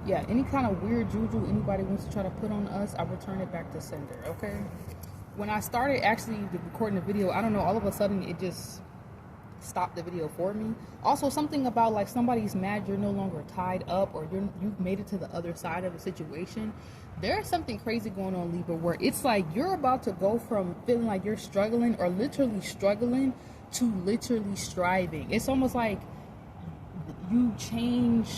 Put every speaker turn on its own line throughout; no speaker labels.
Yeah, any kind of weird juju anybody wants to try to put on us, I return it back to sender, okay? When I started actually recording the video, I don't know, all of a sudden it just stopped the video for me. Also, something about like somebody's mad you're no longer tied up, or you've made it to the other side of a situation. There's something crazy going on, Libra, where it's like you're about to go from feeling like you're struggling or literally struggling to literally striving. It's almost like you change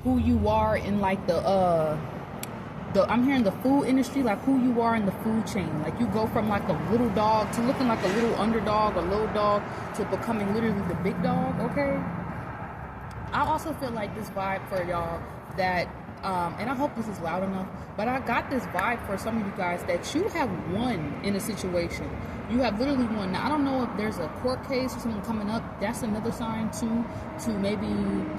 who you are in like I'm hearing the food industry, like who you are in the food chain. Like you go from like a little dog to looking like a little underdog or little dog to becoming literally the big dog, okay? I also feel like this vibe for y'all that, and I hope this is loud enough, but I got this vibe for some of you guys that you have won in a situation. You have literally won. Now, I don't know if there's a court case or something coming up. That's another sign too, to maybe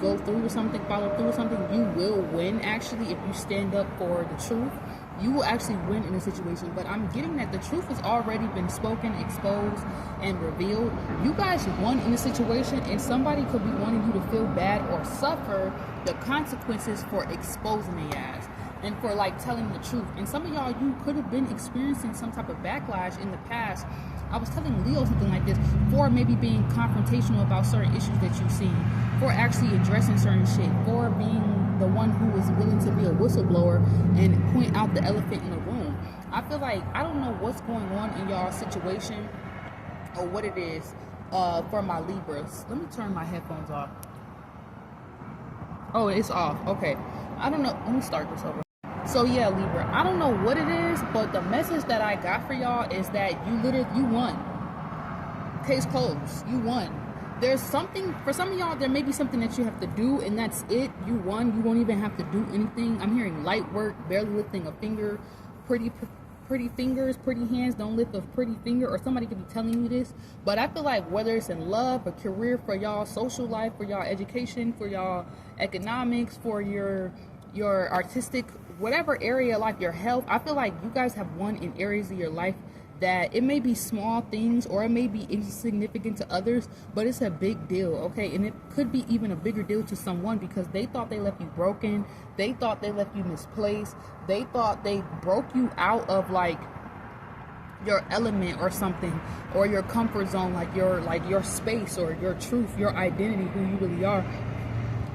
go through with something, follow through with something. You will win, actually, if you stand up for the truth. You will actually win in a situation. But I'm getting that the truth has already been spoken, exposed, and revealed. You guys won in a situation, and somebody could be wanting you to feel bad or suffer the consequences for exposing their ass and for like telling the truth. And some of y'all, you could have been experiencing some type of backlash in the past. I was telling Leo something like this, for maybe being confrontational about certain issues that you've seen, for actually addressing certain shit, for being the one who is willing to be a whistleblower and point out the elephant in the room. I feel like, I don't know what's going on in y'all's situation or what it is for my Libras. Let me turn my headphones off. Oh, it's off. Okay. I don't know. Let me start this over. So yeah, Libra, I don't know what it is, but the message that I got for y'all is that you won. Case closed. You won. There's something, for some of y'all, there may be something that you have to do, and that's it. You won. You won't even have to do anything. I'm hearing light work, barely lifting a finger, pretty fingers, pretty hands, don't lift a pretty finger, or somebody could be telling you this. But I feel like whether it's in love, a career, for y'all social life, for y'all education, for y'all economics, for your artistic, whatever area of life, your health, I feel like you guys have won in areas of your life that it may be small things or it may be insignificant to others, but it's a big deal, okay? And it could be even a bigger deal to someone because they thought they left you broken, they thought they left you misplaced, they thought they broke you out of like your element or something, or your comfort zone, like your space or your truth, your identity, who you really are,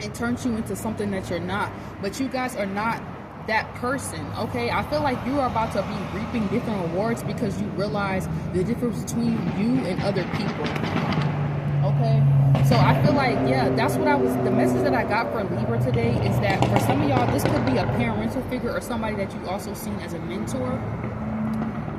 and turned you into something that you're not. But you guys are not that person, okay? I feel like you are about to be reaping different rewards because you realize the difference between you and other people, okay? So I feel like, yeah, that's what the message that I got for Libra today is that for some of y'all, this could be a parental figure or somebody that you also seen as a mentor.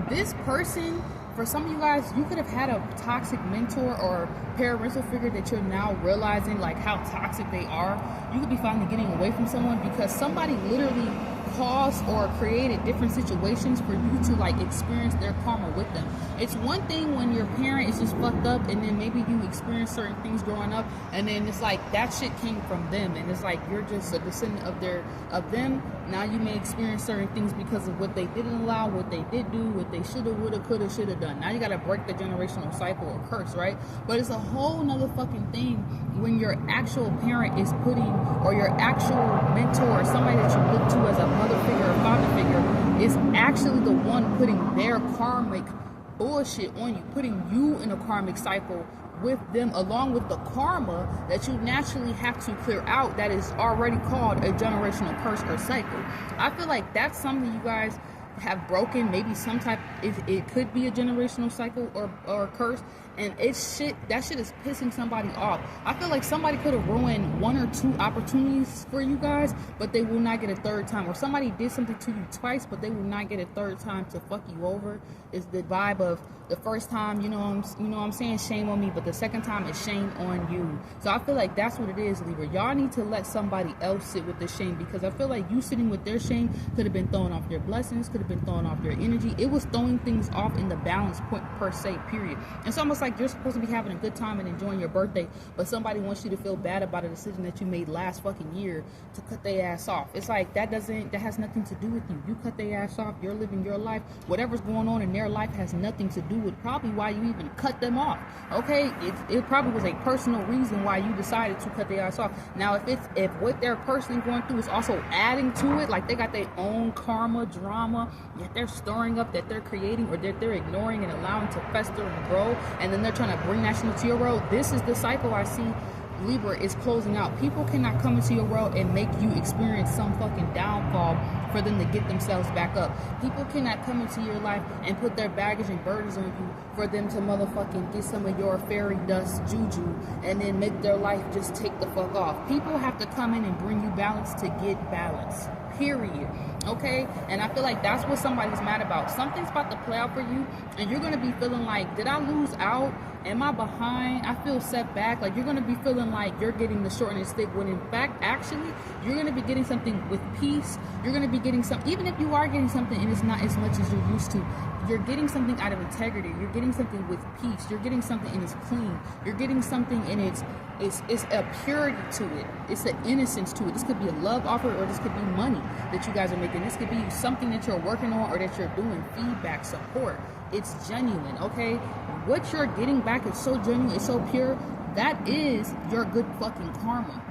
This person, for some of you guys, you could have had a toxic mentor or parental figure that you're now realizing like how toxic they are. You could be finally getting away from someone because somebody literally caused or created different situations for you to like experience their karma with them. It's one thing when your parent is just fucked up and then maybe you experience certain things growing up and then it's like that shit came from them and it's like you're just a descendant of them. Now you may experience certain things because of what they didn't allow, what they did do, what they shoulda, woulda, coulda, shoulda done. Now you gotta break the generational cycle or curse, right? But it's a whole nother fucking thing when your actual parent is putting, or your actual mentor or somebody that you look to as a mother figure or father figure is actually the one putting their karmic bullshit on you, putting you in a karmic cycle with them, along with the karma that you naturally have to clear out that is already called a generational curse or cycle. I feel like that's something you guys have broken, maybe some type, it could be a generational cycle or curse, and that shit is pissing somebody off. I feel like somebody could have ruined one or two opportunities for you guys, but they will not get a third time, or somebody did something to you twice, but they will not get a third time to fuck you over. Is the vibe of the first time, you know what I'm saying, shame on me, but the second time is shame on you. So I feel like that's what it is, Libra. Y'all need to let somebody else sit with the shame, because I feel like you sitting with their shame could have been throwing off your blessings, could have been throwing off your energy. It was throwing things off in the balance point per se, period. It's almost like you're supposed to be having a good time and enjoying your birthday, but somebody wants you to feel bad about a decision that you made last fucking year to cut their ass off. It's like that has nothing to do with you. You cut their ass off, you're living your life. Whatever's going on in their life has nothing to do with probably why you even cut them off. Okay, it probably was a personal reason why you decided to cut their ass off. Now, if what they're personally going through is also adding to it, like they got their own karma, drama that they're storing up, that they're creating, or that they're ignoring and allowing to fester and grow, and then they're trying to bring that shit into your world. This is the cycle I see Libra is closing out. People cannot come into your world and make you experience some fucking downfall for them to get themselves back up. People cannot come into your life and put their baggage and burdens on you for them to motherfucking get some of your fairy dust juju and then make their life just take the fuck off. People have to come in and bring you balance to get balance. Period. Okay? And I feel like that's what somebody's mad about. Something's about to play out for you, and you're going to be feeling like, did I lose out? Am I behind? I feel set back. Like, you're going to be feeling like you're getting the short end of the stick, when in fact, actually, you're going to be getting something with peace. You're going to be getting some, even if you are getting something and it's not as much as you're used to, you're getting something out of integrity. You're getting something with peace. You're getting something and it's clean. You're getting something and it's a purity to it. It's an innocence to it. This could be a love offer, or this could be money that you guys are making. This could be something that you're working on or that you're doing, feedback, support. It's genuine, okay? What you're getting back is so genuine, it's so pure. That is your good fucking karma.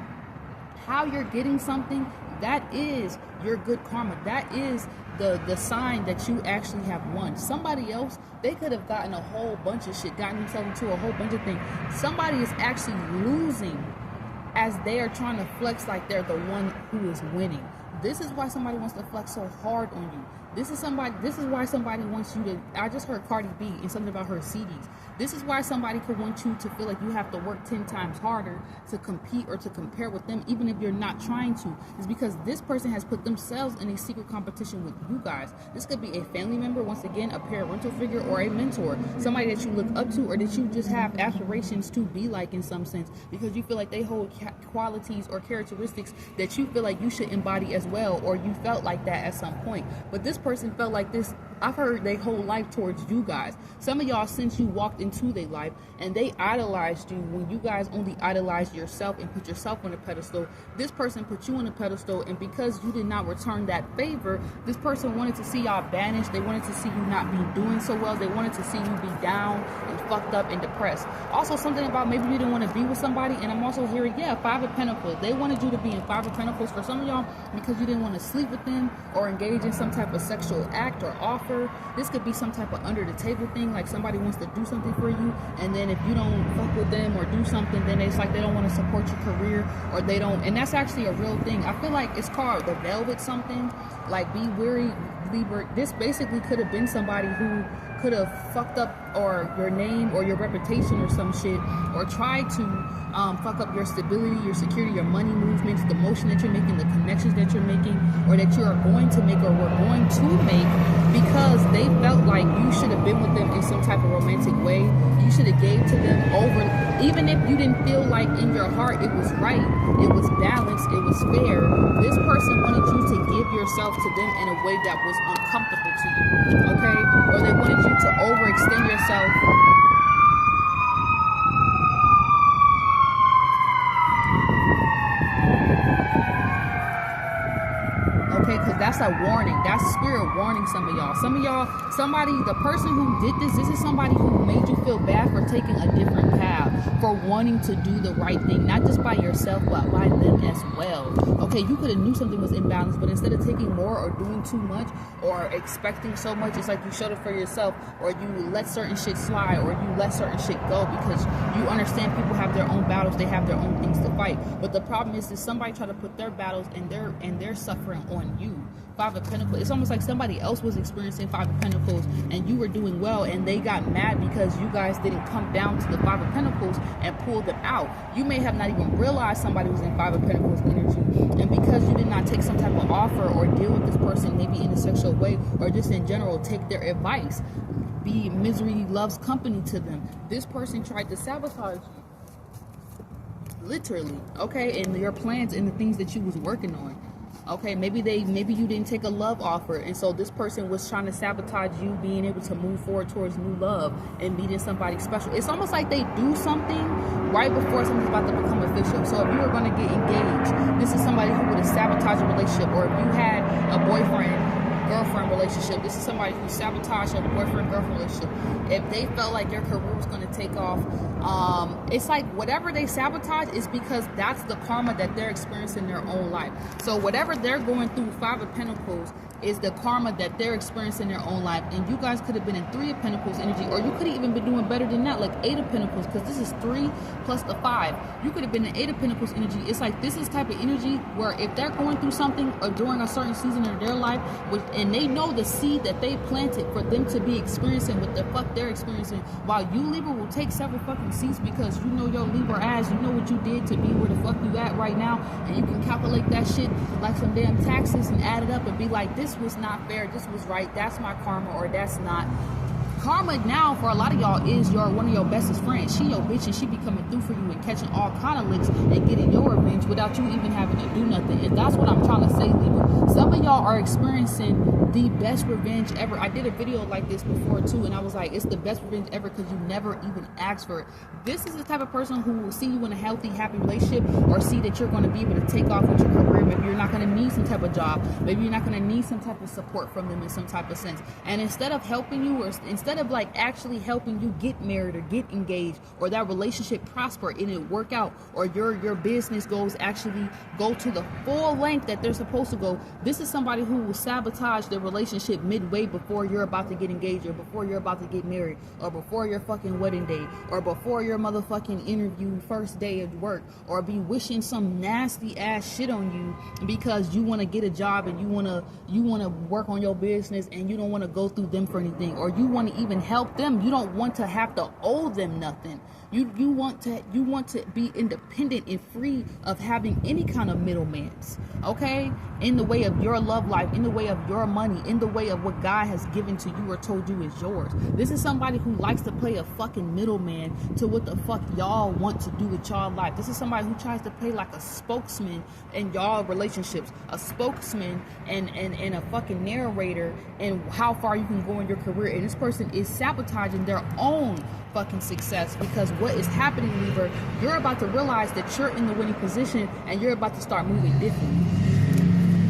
How you're getting something, that is your good karma. That is the sign that you actually have won. Somebody else, they could have gotten a whole bunch of shit, gotten themselves into a whole bunch of things. Somebody is actually losing as they are trying to flex like they're the one who is winning. This is why somebody wants to flex so hard on you. This is why somebody wants you to, I just heard Cardi B and something about her CDs. This is why somebody could want you to feel like you have to work 10 times harder to compete or to compare with them, even if you're not trying to. It's because this person has put themselves in a secret competition with you guys. This could be a family member, once again, a parental figure, or a mentor, somebody that you look up to, or that you just have aspirations to be like in some sense, because you feel like they hold qualities or characteristics that you feel like you should embody as well, or you felt like that at some point. But this person felt like this, I've heard, their whole life towards you guys. Some of y'all, since you walked into their life, and they idolized you when you guys only idolized yourself and put yourself on a pedestal. This person put you on a pedestal, and because you did not return that favor, this person wanted to see y'all banished. They wanted to see you not be doing so well. They wanted to see you be down and fucked up and depressed. Also, something about maybe you didn't want to be with somebody, and I'm also hearing, Five of Pentacles. They wanted you to be in Five of Pentacles for some of y'all because you didn't want to sleep with them or engage in some type of sexual act or offer. This could be some type of under the table thing, like somebody wants to do something for you, and then if you don't fuck with them or do something, then it's like they don't want to support your career, or they don't, and that's actually a real thing. I feel like it's called the velvet something, like be wary, Libra. This basically could have been somebody who could have fucked up or your name or your reputation or some shit, or tried to fuck up your stability, your security, your money movements, the motion that you're making, the connections that you're making, or that you are going to make or were going to make, because they felt like you should have been with them in some type of romantic way. You should have gave to them over, even if you didn't feel like in your heart it was right, it was balanced, it was fair. This person wanted you to give yourself to them in a way that was uncomfortable to you, okay? Or they wanted you to overextend yourself. Okay, because that's a warning. That's spirit warning some of y'all. Some of y'all, the person who did this is somebody who made you feel bad for taking a different path, for wanting to do the right thing, not just by yourself, but by them as well. Okay, you could have knew something was imbalanced, but instead of taking more or doing too much or expecting so much, it's like you showed it for yourself, or you let certain shit slide, or you let certain shit go, because you understand people have their own battles, they have their own things to fight. But the problem is somebody try to put their battles and their suffering on you. Five of Pentacles. It's almost like somebody else was experiencing Five of Pentacles and you were doing well, and they got mad because you guys didn't come down to the Five of Pentacles and pull them out. You may have not even realized somebody was in Five of Pentacles energy, and because you did not take some type of offer or deal with this person maybe in a sexual way, or just in general take their advice, be misery loves company to them, this person tried to sabotage you, literally, okay, and your plans and the things that you was working on. Okay, maybe you didn't take a love offer, and so this person was trying to sabotage you being able to move forward towards new love and meeting somebody special. It's almost like they do something right before something's about to become official. So if you were going to get engaged, this is somebody who would have sabotaged a relationship. Or if you had a boyfriend-girlfriend relationship, this is somebody who sabotaged a boyfriend-girlfriend relationship. If they felt like your career was going to take off, it's like whatever they sabotage is because that's the karma that they're experiencing in their own life. So whatever they're going through, Five of Pentacles, is the karma that they're experiencing in their own life. And you guys could have been in Three of Pentacles energy, or you could have even been doing better than that, like Eight of Pentacles, because this is 3 plus the 5. You could have been in Eight of Pentacles energy. It's like this is type of energy where if they're going through something or during a certain season of their life, and they know the seed that they planted for them to be experiencing what the fuck they're experiencing, while you, Libra, will take several fucking seats because you know your Libra ass, you know what you did to be where the fuck you at right now, and you can calculate that shit like some damn taxes and add it up and be like, this was not fair, this was right, that's my karma, or that's not. Karma now for a lot of y'all is one of your bestest friends. She your bitch and she be coming through for you and catching all kind of licks and getting your revenge without you even having to do nothing. And that's what I'm trying to say, Libra. Some of y'all are experiencing the best revenge ever. I did a video like this before too, and I was like, it's the best revenge ever because you never even asked for it. This is the type of person who will see you in a healthy, happy relationship, or see that you're going to be able to take off with your career. Maybe you're not going to need some type of job. Maybe you're not going to need some type of support from them in some type of sense. And instead of helping you, or instead of like actually helping you get married or get engaged, or that relationship prosper and it work out, or your business goals actually go to the full length that they're supposed to go, this is somebody who will sabotage the relationship midway before you're about to get engaged, or before you're about to get married, or before your fucking wedding day, or before your motherfucking interview first day of work, or be wishing some nasty ass shit on you because you want to get a job and you want to work on your business and you don't want to go through them for anything, or you want to even help them. You don't want to have to owe them nothing. You want to be independent and free of having any kind of middlemans, okay? In the way of your love life, in the way of your money, in the way of what God has given to you or told you is yours. This is somebody who likes to play a fucking middleman to what the fuck y'all want to do with y'all life. This is somebody who tries to play like a spokesman in y'all relationships, a spokesman and a fucking narrator and how far you can go in your career. And this person is sabotaging their own fucking success, because what is happening, Libra, you're about to realize that you're in the winning position and you're about to start moving differently.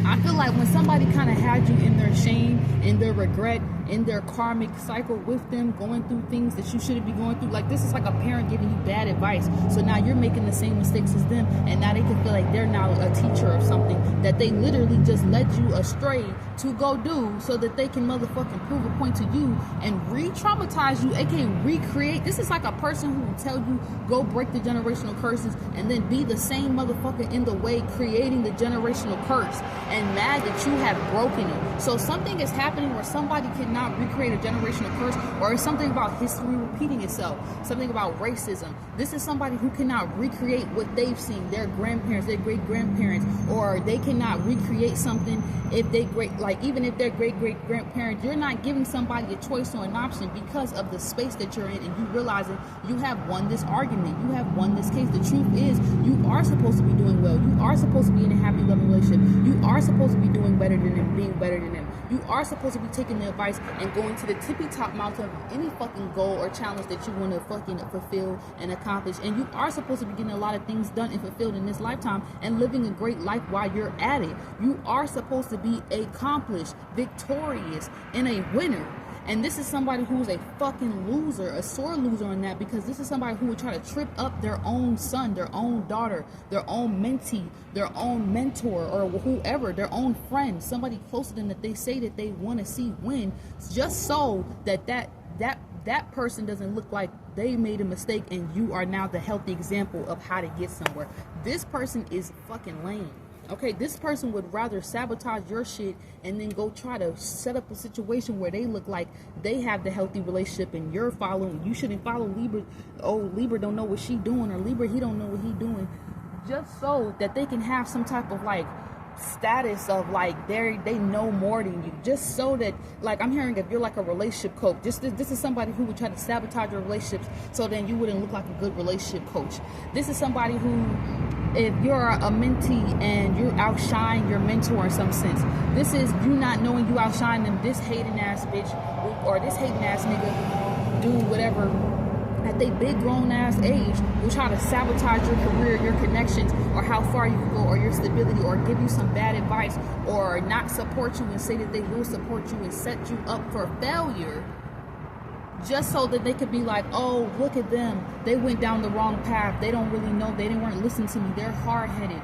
I feel like when somebody kind of had you in their shame, in their regret, in their karmic cycle with them, going through things that you shouldn't be going through, like this is like a parent giving you bad advice, so now you're making the same mistakes as them, and now they can feel like they're now a teacher of something that they literally just led you astray to go do, so that they can motherfucking prove a point to you and re-traumatize you, aka recreate. This is like a person who will tell you go break the generational curses and then be the same motherfucker in the way creating the generational curse and mad that you have broken it. So something is happening where somebody cannot recreate a generational curse, or it's something about history repeating itself, something about racism. This is somebody who cannot recreate what they've seen, their grandparents, their great-grandparents, or they cannot recreate something if they even if they're great-great-grandparents. You're not giving somebody a choice or an option because of the space that you're in, and you realizing you have won this argument, you have won this case. The truth is, you are supposed to be doing well, you are supposed to be in a happy, loving relationship, you are supposed to be doing better than them, being better than them, you are supposed to be taking the advice and going to the tippy top mountain of any fucking goal or challenge that you want to fucking fulfill and accomplish. And you are supposed to be getting a lot of things done and fulfilled in this lifetime and living a great life while you're at it. You are supposed to be accomplished, victorious, and a winner. And this is somebody who's a fucking loser, a sore loser on that, because this is somebody who would try to trip up their own son, their own daughter, their own mentee, their own mentor, or whoever, their own friend, somebody close to them that they say that they want to see win, just so that person doesn't look like they made a mistake and you are now the healthy example of how to get somewhere. This person is fucking lame. Okay, this person would rather sabotage your shit and then go try to set up a situation where they look like they have the healthy relationship and you're following. You shouldn't follow Libra. Oh, Libra don't know what she doing, or Libra, he don't know what he doing, just so that they can have some type of like status of like they know more than you, just so that, like, I'm hearing if you're like a relationship coach, this is somebody who would try to sabotage your relationships so then you wouldn't look like a good relationship coach. This is somebody who
if you're a mentee and you outshine your mentor in some sense, this is you not knowing you outshine them. This hating ass bitch or this hating ass nigga, dude, whatever, at they big grown ass age will try to sabotage your career, your connections, or how far you can go, or your stability, or give you some bad advice, or not support you and say that they will support you and set you up for failure, just so that they could be like, oh, look at them, they went down the wrong path, they don't really know, they weren't listening to me, they're hard-headed,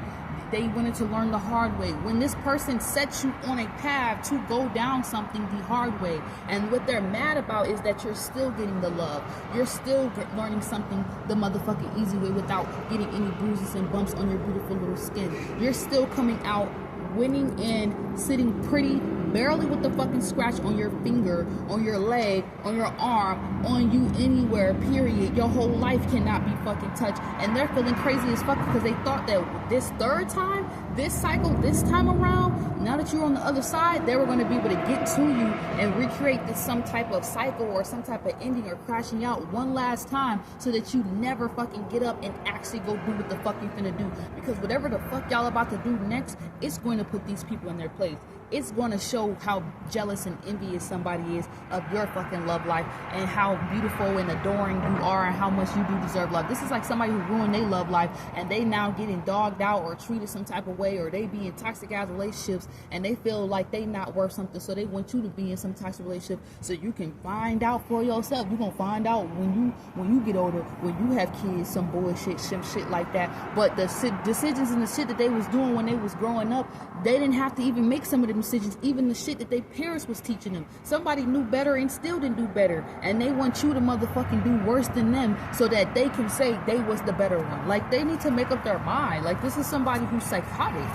they wanted to learn the hard way. When this person sets you on a path to go down something the hard way, and what they're mad about is that you're still getting the love, you're still learning something the motherfucking easy way without getting any bruises and bumps on your beautiful little skin, you're still coming out winning and sitting pretty, barely with the fucking scratch on your finger, on your leg, on your arm, on you anywhere, period. Your whole life cannot be fucking touched. And they're feeling crazy as fuck because they thought that this third time, this cycle, this time around, now that you're on the other side, they were going to be able to get to you and recreate this some type of cycle or some type of ending or crashing out one last time so that you never fucking get up and actually go do what the fuck you're finna do. Because whatever the fuck y'all about to do next, it's going to put these people in their place. It's going to show how jealous and envious somebody is of your fucking love life and how beautiful and adoring you are and how much you do deserve love. This is like somebody who ruined their love life and they now getting dogged out or treated some type of way, or they be in toxic ass relationships and they feel like they not worth something, so they want you to be in some toxic relationship so you can find out for yourself. You're going to find out when you get older, when you have kids, some bullshit, some shit like that. But the decisions and the shit that they was doing when they was growing up, they didn't have to even make some of them decisions, even the shit that their parents was teaching them. Somebody knew better and still didn't do better, and they want you to motherfucking do worse than them so that they can say they was the better one. Like, they need to make up their mind. Like, this is somebody who's psychotic.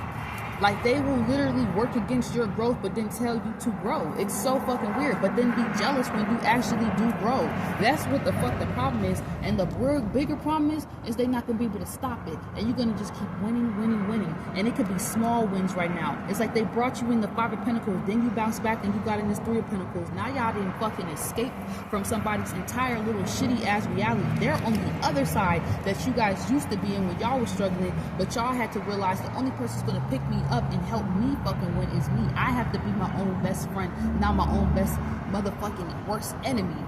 Like, they will literally work against your growth but then tell you to grow. It's so fucking weird. But then be jealous when you actually do grow. That's what the fuck the problem is. And the bigger problem is they're not going to be able to stop it. And you're going to just keep winning. And it could be small wins right now. It's like they brought you in the 5 of Pentacles, then you bounce back and you got in this 3 of Pentacles. Now y'all didn't fucking escape from somebody's entire little shitty ass reality. They're on the other side that you guys used to be in when y'all was struggling. But y'all had to realize the only person's going to pick me up and help me fucking win is me. I have to be my own best friend, not my own best motherfucking worst enemy.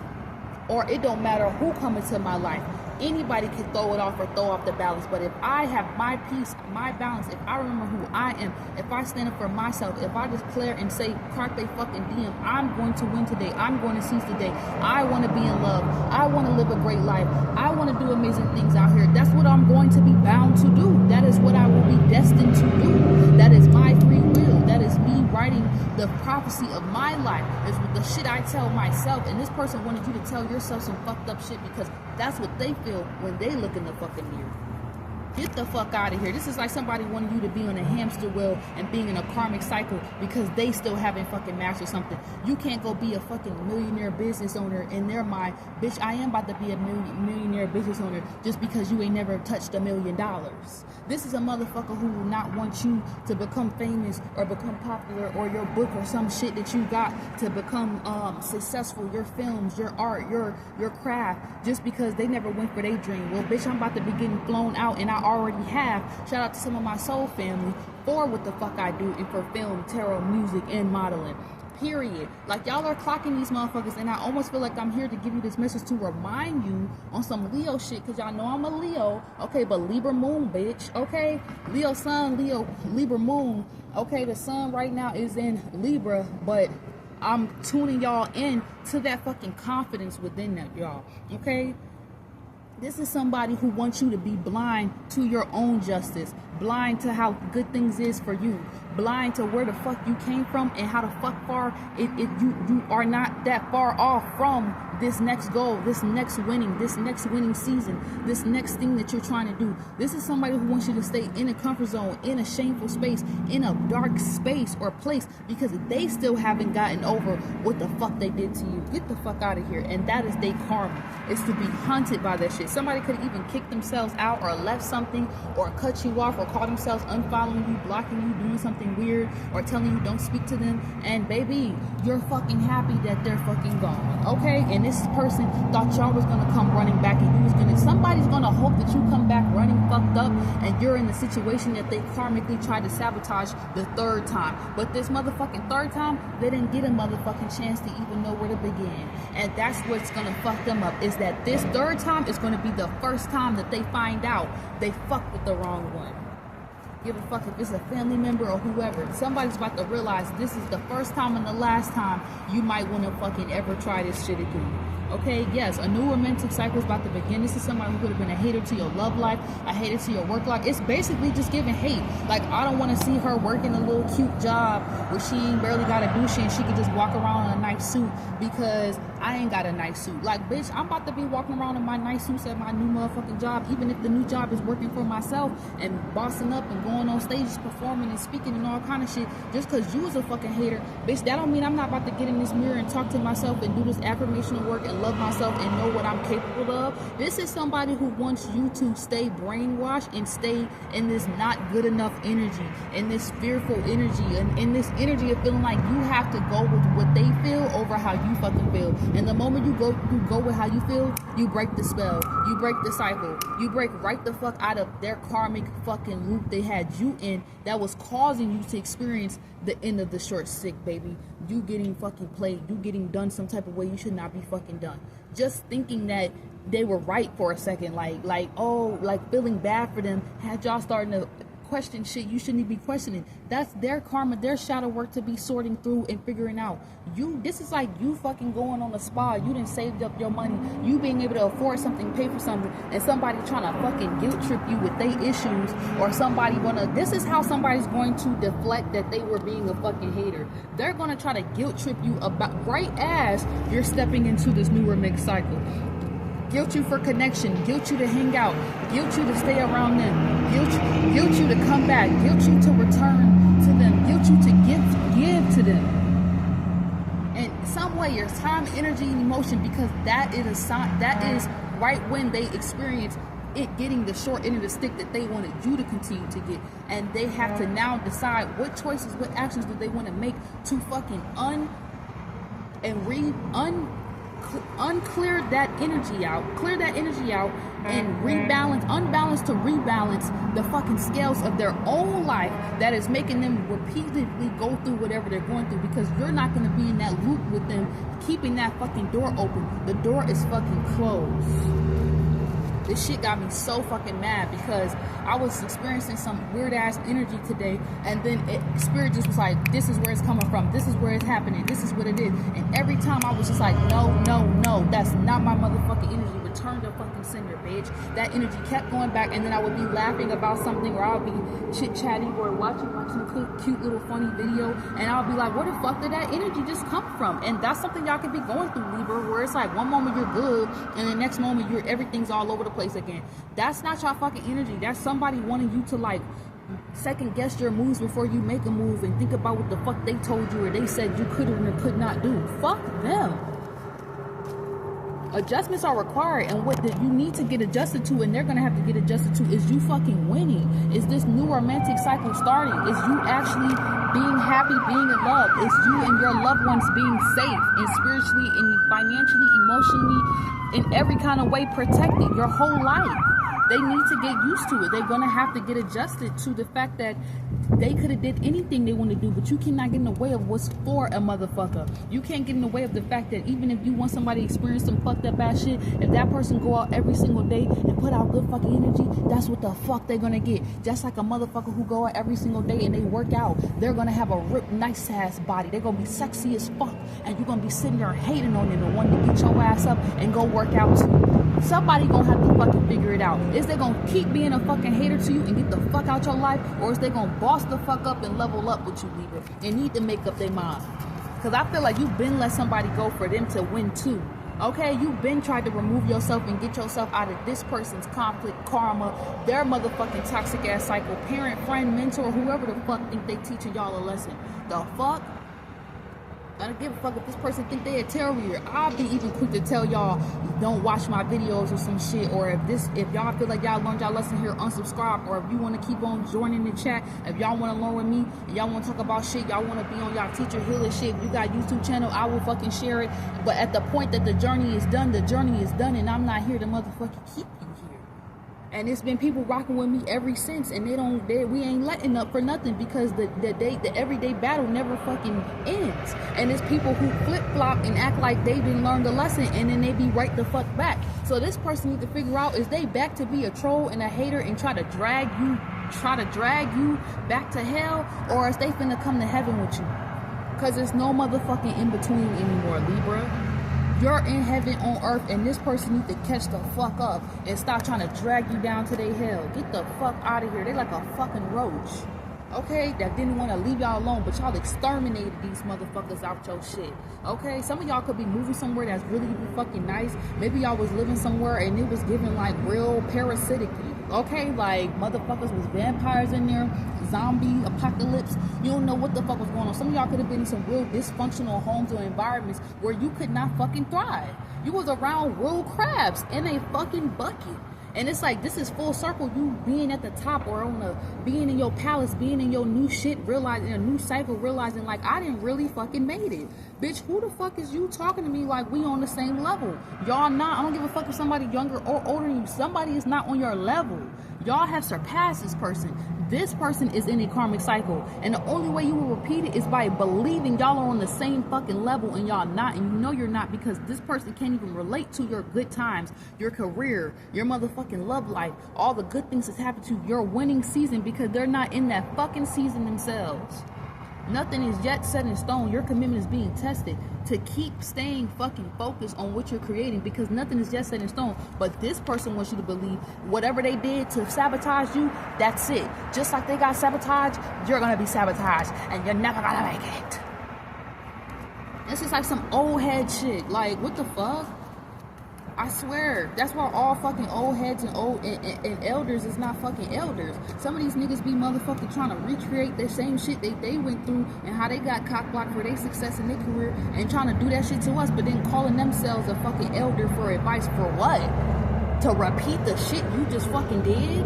Or it don't matter who come into my life. Anybody can throw it off or throw off the balance. But if I have my peace, my balance, if I remember who I am, if I stand up for myself, if I declare and say, carpe fucking diem, I'm going to win today. I'm going to seize today. I want to be in love. I want to live a great life. I want to do amazing things out here. That's what I'm going to be bound to do. That is what I will be destined to do. That is my free will. That is me writing the prophecy of my life. Is with the shit I tell myself. And this person wanted you to tell yourself some fucked up shit because that's what they feel when they look in the fucking mirror. Get the fuck out of here. This is like somebody wanting you to be on a hamster wheel and being in a karmic cycle because they still haven't fucking mastered something. You can't go be a fucking millionaire business owner in their mind. Bitch, I am about to be a millionaire business owner just because you ain't never touched $1 million. This is a motherfucker who will not want you to become famous or become popular or your book or some shit that you got to become successful, your films, your art, your craft, just because they never went for their dream. Well, bitch, I'm about to be getting flown out, and I already have. Shout out to some of my soul family for what the fuck I do and for film, tarot, music, and modeling. Period. Like, y'all are clocking these motherfuckers, and I almost feel like I'm here to give you this message to remind you on some Leo shit, because y'all know I'm a Leo, okay, but Libra moon, bitch, okay? Leo sun, Libra moon, okay? The sun right now is in Libra, but I'm tuning y'all in to that fucking confidence within that, y'all, okay? This is somebody who wants you to be blind to your own justice, blind to how good things is for you, blind to where the fuck you came from and how the fuck far you are not that far off from this next goal, this next winning season, this next thing that you're trying to do. This is somebody who wants you to stay in a comfort zone, in a shameful space, in a dark space or place because they still haven't gotten over what the fuck they did to you. Get the fuck out of here. And that is their karma. It's to be haunted by that shit. Somebody could even kick themselves out or left something or cut you off or call themselves unfollowing you, blocking you, doing something fucking weird or telling you don't speak to them, and baby, you're fucking happy that they're fucking gone, okay? And this person thought y'all was gonna come running back, and you was gonna, somebody's gonna hope that you come back running fucked up, and you're in the situation that they karmically tried to sabotage the third time. But this motherfucking third time, they didn't get a motherfucking chance to even know where to begin. And that's what's gonna fuck them up, is that this third time is gonna be the first time that they find out they fucked with the wrong one. Give a fuck if it's a family member or whoever. Somebody's about to realize this is the first time and the last time you might want to fucking ever try this shit again. Okay, yes, a new romantic cycle is about to begin. This is somebody who could have been a hater to your love life, a hater to your work life. It's basically just giving hate. Like, I don't want to see her working a little cute job where she ain't barely got a douche and she can just walk around in a nice suit because I ain't got a nice suit. Like, bitch, I'm about to be walking around in my nice suits at my new motherfucking job, even if the new job is working for myself and bossing up and going on stages, performing and speaking and all kind of shit. Just because you was a fucking hater, bitch, that don't mean I'm not about to get in this mirror and talk to myself and do this affirmational work and love myself and know what I'm capable of. This is somebody who wants you to stay brainwashed and stay in this not good enough energy, in this fearful energy, and in this energy of feeling like you have to go with what they feel over how you fucking feel. And the moment you go with how you feel, you break the spell, you break the cycle, you break right the fuck out of their karmic fucking loop they had you in that was causing you to experience the end of the short stick, baby. You getting fucking played, you getting done some type of way you should not be fucking done. Just thinking that they were right for a second, like feeling bad for them, had y'all starting to question shit you shouldn't be questioning. That's their karma, their shadow work to be sorting through and figuring out. This is like you fucking going on a spa. You done saved up your money. You being able to afford something, pay for something, and somebody trying to fucking guilt trip you with their issues, or somebody this is how somebody's going to deflect that they were being a fucking hater. They're gonna try to guilt trip you about right as you're stepping into this newer mixed cycle. Guilt you for connection, guilt you to hang out, guilt you to stay around them, guilt you to come back, guilt you to return to them, guilt you to give to them. And some way, your time, energy, and emotion, because that is a sign, that is right when they experience it getting the short end of the stick that they wanted you to continue to get. And they have to now decide what choices, what actions do they want to make to fucking unclear that energy out, clear that energy out, and unbalance to rebalance the fucking scales of their own life that is making them repeatedly go through whatever they're going through, because you're not going to be in that loop with them, keeping that fucking door open. The door is fucking closed. This shit got me so fucking mad because I was experiencing some weird ass energy today, and then spirit just was like, this is where it's coming from, this is where it's happening, this is what it is. And every time I was just like, no, that's not my motherfucking energy. Return to fucking sender, bitch. That energy kept going back, and then I would be laughing about something, or I'll be chit-chatting or watching some cute little funny video, and I'll be like, where the fuck did that energy just come from? And that's something y'all could be going through, Libra, where it's like one moment you're good, and the next moment everything's all over the place again. That's not y'all fucking energy. That's somebody wanting you to like second guess your moves before you make a move and think about what the fuck they told you or they said you could or could not do. Fuck them. Adjustments are required, and what you need to get adjusted to, and they're gonna have to get adjusted to, is you fucking winning. Is this new romantic cycle starting? Is you actually being happy, being in love? Is you and your loved ones being safe and spiritually and financially, emotionally, in every kind of way protected your whole life? They need to get used to it. They're gonna have to get adjusted to the fact that they could have did anything they want to do, but you cannot get in the way of what's for a motherfucker. You can't get in the way of the fact that even if you want somebody to experience some fucked up ass shit, if that person go out every single day and put out good fucking energy, that's what the fuck they're gonna get. Just like a motherfucker who go out every single day and they work out, they're gonna have a ripped, nice ass body. They're gonna be sexy as fuck, and you're gonna be sitting there hating on them and wanting to get your ass up and go work out too. Somebody gonna have to fucking figure it out. Is they gonna keep being a fucking hater to you and get the fuck out your life, or is they gonna boss the fuck up and level up with you, Libra, and need to make up their mind? Because I feel like you've been let somebody go for them to win too. Okay, you've been tried to remove yourself and get yourself out of this person's conflict, karma, their motherfucking toxic ass cycle, parent, friend, mentor, whoever the fuck think they teaching y'all a lesson. The fuck? I don't give a fuck if this person think they a tarot reader. I'll be even quick to tell y'all, don't watch my videos or some shit. Or if y'all feel like y'all learned y'all lesson here, unsubscribe. Or if you want to keep on joining the chat, if y'all want to learn with me, and y'all want to talk about shit, y'all want to be on y'all teacher healer shit, if you got YouTube channel, I will fucking share it. But at the point that the journey is done, and I'm not here to motherfucking keep you here. And it's been people rocking with me ever since, and we ain't letting up for nothing, because the everyday battle never fucking ends. And it's people who flip flop and act like they didn't learn the lesson, and then they be right the fuck back. So this person need to figure out, is they back to be a troll and a hater and try to drag you back to hell, or is they finna come to heaven with you? Because there's no motherfucking in between anymore, Libra. You're in heaven on earth, and this person needs to catch the fuck up and stop trying to drag you down to their hell. Get the fuck out of here. They like a fucking roach. Okay? That didn't want to leave y'all alone, but y'all exterminated these motherfuckers out your shit. Okay? Some of y'all could be moving somewhere that's really fucking nice. Maybe y'all was living somewhere and it was giving like real parasitic. Okay? Like motherfuckers was vampires in there, zombie apocalypse. You don't know what the fuck was going on. Some of y'all could have been in some real dysfunctional homes or environments where you could not fucking thrive. You was around real crabs in a fucking bucket. And it's like, this is full circle. You being at the top, or being in your palace, being in your new shit, realizing a new cycle, realizing like, I didn't really fucking made it. Bitch, who the fuck is you talking to me like we on the same level? Y'all not. I don't give a fuck if somebody younger or older than you. Somebody is not on your level. Y'all have surpassed this person. This person is in a karmic cycle, and the only way you will repeat it is by believing y'all are on the same fucking level, and y'all not, and you know you're not, because this person can't even relate to your good times, your career, your motherfucking love life, all the good things that's happened to your winning season, because they're not in that fucking season themselves. Nothing is yet set in stone. Your commitment is being tested to keep staying fucking focused on what you're creating, because nothing is yet set in stone. But this person wants you to believe whatever they did to sabotage you, that's it. Just like they got sabotaged, you're gonna be sabotaged, and you're never gonna make it. It's just like some old head shit. Like, what the fuck? I swear, that's why all fucking old heads and and elders is not fucking elders. Some of these niggas be motherfucking trying to recreate the same shit they went through and how they got cock blocked for their success in their career, and trying to do that shit to us, but then calling themselves a fucking elder for advice for what? To repeat the shit you just fucking did?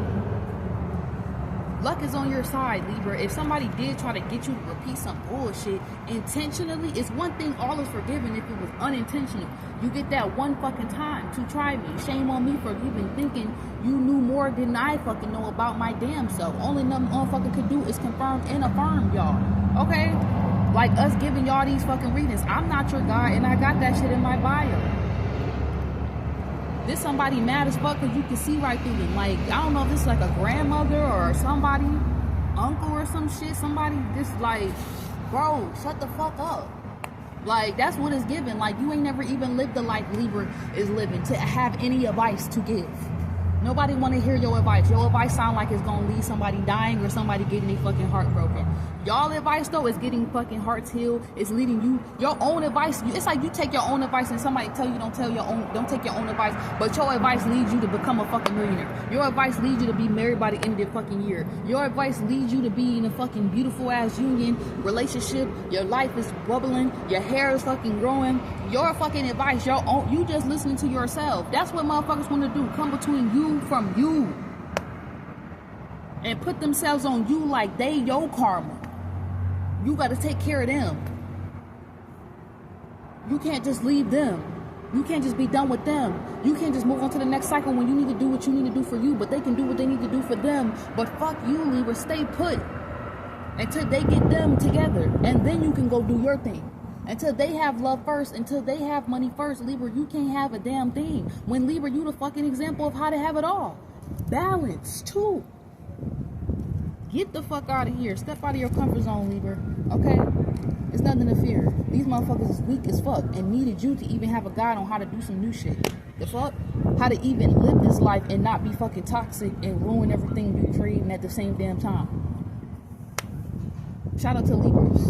Luck is on your side, Libra. If somebody did try to get you to repeat some bullshit intentionally, it's one thing, all is forgiven if it was unintentional. You get that one fucking time to try me. Shame on me for even thinking you knew more than I fucking know about my damn self. Only nothing motherfucker could do is confirm and affirm y'all. Okay? Like us giving y'all these fucking readings. I'm not your guy, and I got that shit in my bio. This somebody mad as fuck because you can see right through them. Like, I don't know if this is like a grandmother or somebody, uncle or some shit. Somebody just like, bro, shut the fuck up. Like, that's what it's given. Like, you ain't never even lived the life Libra is living to have any advice to give. Nobody want to hear your advice. Your advice sound like it's going to leave somebody dying or somebody getting their fucking heart broken. Y'all advice, though, is getting fucking hearts healed. It's leading you, your own advice. It's like you take your own advice and somebody tell you don't take your own advice, but your advice leads you to become a fucking millionaire. Your advice leads you to be married by the end of the fucking year. Your advice leads you to be in a fucking beautiful ass union, relationship. Your life is bubbling. Your hair is fucking growing. Your fucking advice, your own, you just listening to yourself. That's what motherfuckers want to do. Come between you from you and put themselves on you like they your karma. You got to take care of them. You can't just leave them. You can't just be done with them. You can't just move on to the next cycle when you need to do what you need to do for you, but they can do what they need to do for them. But fuck you, Libra. Stay put until they get them together, and then you can go do your thing. Until they have love first, until they have money first, Libra, you can't have a damn thing. When Libra, you the fucking example of how to have it all. Balance, too. Get the fuck out of here. Step out of your comfort zone, Libra. Okay? There's nothing to fear. These motherfuckers is weak as fuck and needed you to even have a guide on how to do some new shit. The fuck? How to even live this life and not be fucking toxic and ruin everything you creating at the same damn time. Shout out to Libras.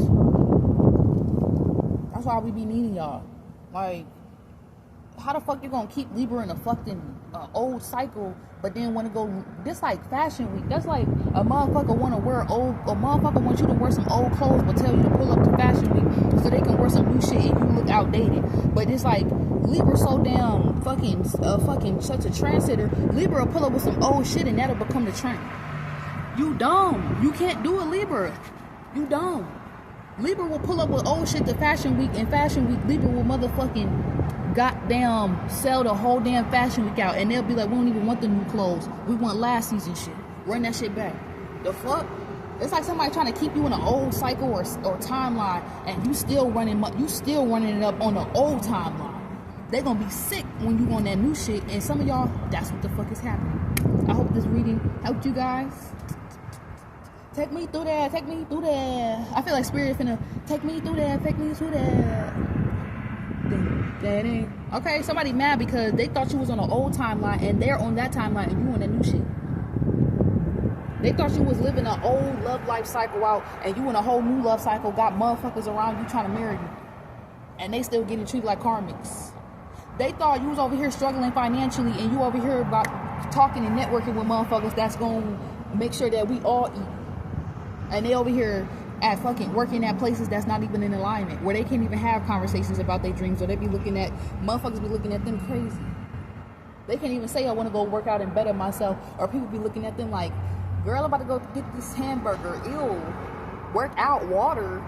That's why we be needing y'all. Like, how the fuck you gonna keep Libra in a fucking old cycle, but then want to go? This like fashion week. That's like a motherfucker want to wear old. A motherfucker wants you to wear some old clothes, but tell you to pull up to fashion week so they can wear some new outdated. But it's like Libra so damn fucking such a trendsetter. Libra will pull up with some old shit and that'll become the trend. You dumb. You can't do a Libra. You dumb. Libra will pull up with old shit to Fashion Week, and Fashion Week Libra will motherfucking goddamn sell the whole damn Fashion Week out, and they'll be like, we don't even want the new clothes. We want last season shit. Run that shit back. The fuck? It's like somebody trying to keep you in an old cycle or timeline, and you still running it up on the old timeline. They're gonna be sick when you on that new shit, and some of y'all, that's what the fuck is happening. I hope this reading helped you guys. Take me through that. Take me through that. I feel like Spirit finna take me through that. Take me through that. Okay, somebody mad because they thought you was on an old timeline, and they're on that timeline, and you on that new shit. They thought you was living an old love life cycle out, and you in a whole new love cycle, got motherfuckers around you trying to marry you. And they still getting treated like karmics. They thought you was over here struggling financially, and you over here about talking and networking with motherfuckers that's going to make sure that we all eat. And they over here at fucking working at places that's not even in alignment, where they can't even have conversations about their dreams, or they be looking at, motherfuckers be looking at them crazy. They can't even say, I want to go work out and better myself, or people be looking at them like, girl, I'm about to go get this hamburger. Ew. Work out, water.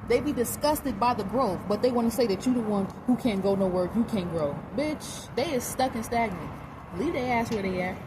They be disgusted by the growth, but they want to say that you the one who can't go nowhere, you can't grow. Bitch, they is stuck and stagnant. Leave their ass where they at.